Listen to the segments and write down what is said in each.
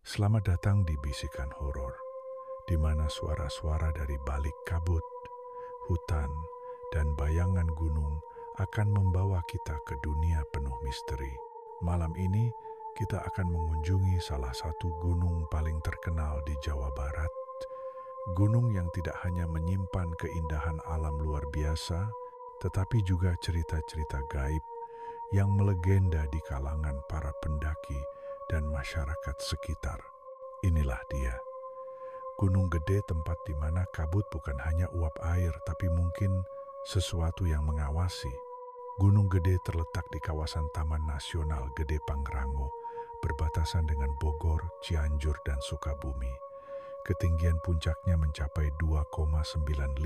Selamat datang di Bisikan Horor, di mana suara-suara dari balik kabut, hutan, dan bayangan gunung akan membawa kita ke dunia penuh misteri. Malam ini, kita akan mengunjungi salah satu gunung paling terkenal di Jawa Barat. Gunung yang tidak hanya menyimpan keindahan alam luar biasa, tetapi juga cerita-cerita gaib yang melegenda di kalangan para pendaki dan masyarakat sekitar. Inilah dia, Gunung Gede, tempat di mana kabut bukan hanya uap air, tapi mungkin sesuatu yang mengawasi. Gunung Gede terletak di kawasan Taman Nasional Gede Pangrango, berbatasan dengan Bogor, Cianjur, dan Sukabumi. Ketinggian puncaknya mencapai 2,958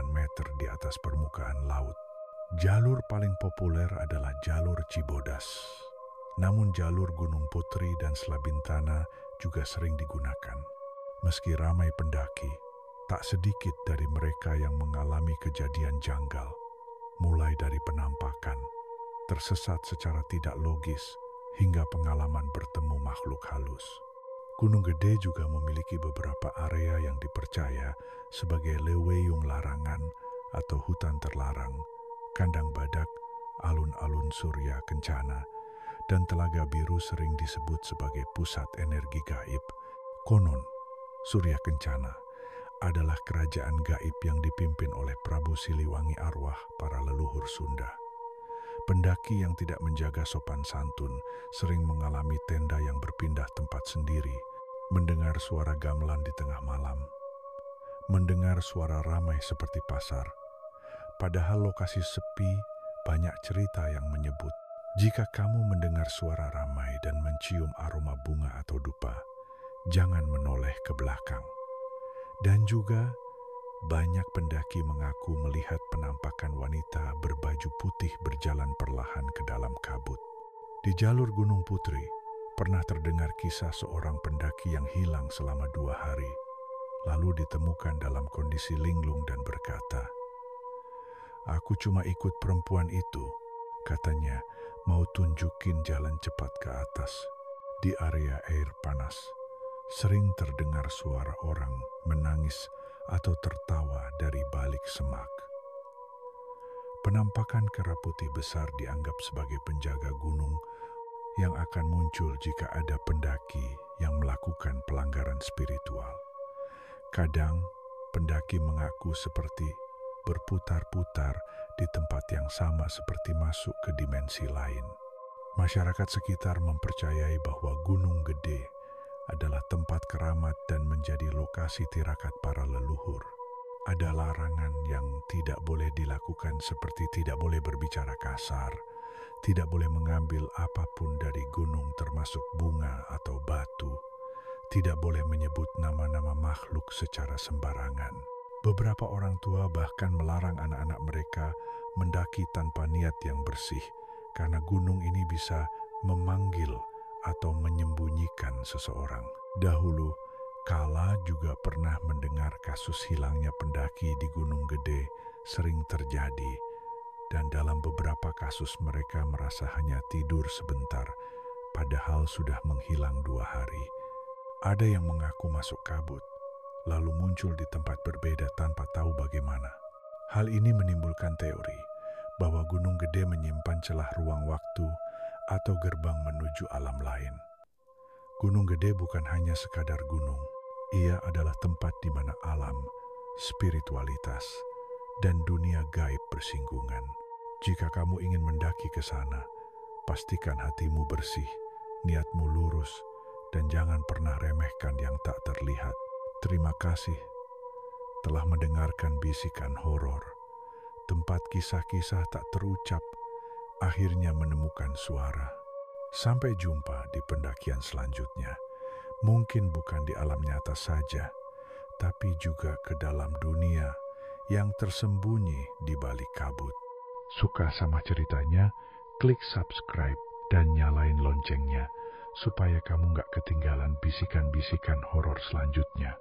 meter di atas permukaan laut. Jalur paling populer adalah jalur Cibodas. Namun jalur Gunung Putri dan Slabintana juga sering digunakan. Meski ramai pendaki, tak sedikit dari mereka yang mengalami kejadian janggal, mulai dari penampakan, tersesat secara tidak logis, hingga pengalaman bertemu makhluk halus. Gunung Gede juga memiliki beberapa area yang dipercaya sebagai leweyung larangan atau hutan terlarang, kandang badak, alun-alun surya kencana, dan Telaga Biru sering disebut sebagai pusat energi gaib. Konon, Surya Kencana adalah kerajaan gaib yang dipimpin oleh Prabu Siliwangi, arwah para leluhur Sunda. Pendaki yang tidak menjaga sopan santun sering mengalami tenda yang berpindah tempat sendiri, mendengar suara gamelan di tengah malam, mendengar suara ramai seperti pasar. Padahal lokasi sepi, banyak cerita yang menyebut, jika kamu mendengar suara ramai dan mencium aroma bunga atau dupa, jangan menoleh ke belakang. Dan juga, banyak pendaki mengaku melihat penampakan wanita berbaju putih berjalan perlahan ke dalam kabut. Di jalur Gunung Putri, pernah terdengar kisah seorang pendaki yang hilang selama 2 hari, lalu ditemukan dalam kondisi linglung dan berkata, "Aku cuma ikut perempuan itu," katanya, "mau tunjukin jalan cepat ke atas." Di area air panas, sering terdengar suara orang menangis atau tertawa dari balik semak. Penampakan kera putih besar dianggap sebagai penjaga gunung yang akan muncul jika ada pendaki yang melakukan pelanggaran spiritual. Kadang, pendaki mengaku seperti berputar-putar di tempat yang sama seperti masuk ke dimensi lain. Masyarakat sekitar mempercayai bahwa Gunung Gede adalah tempat keramat dan menjadi lokasi tirakat para leluhur. Ada larangan yang tidak boleh dilakukan seperti tidak boleh berbicara kasar, tidak boleh mengambil apapun dari gunung termasuk bunga atau batu, tidak boleh menyebut nama-nama makhluk secara sembarangan. Beberapa orang tua bahkan melarang anak-anak mereka mendaki tanpa niat yang bersih, karena gunung ini bisa memanggil atau menyembunyikan seseorang. Dahulu, kala juga pernah mendengar kasus hilangnya pendaki di Gunung Gede sering terjadi, dan dalam beberapa kasus mereka merasa hanya tidur sebentar, padahal sudah menghilang 2 hari. Ada yang mengaku masuk kabut, lalu muncul di tempat berbeda tanpa tahu bagaimana. Hal ini menimbulkan teori bahwa Gunung Gede menyimpan celah ruang waktu atau gerbang menuju alam lain. Gunung Gede bukan hanya sekadar gunung, ia adalah tempat di mana alam, spiritualitas, dan dunia gaib bersinggungan. Jika kamu ingin mendaki ke sana, pastikan hatimu bersih, niatmu lurus, dan jangan pernah remehkan yang tak terlihat. Terima kasih telah mendengarkan Bisikan Horor, tempat kisah-kisah tak terucap akhirnya menemukan suara. Sampai jumpa di pendakian selanjutnya. Mungkin bukan di alam nyata saja, tapi juga ke dalam dunia yang tersembunyi di balik kabut. Suka sama ceritanya? Klik subscribe dan nyalain loncengnya supaya kamu gak ketinggalan bisikan-bisikan horor selanjutnya.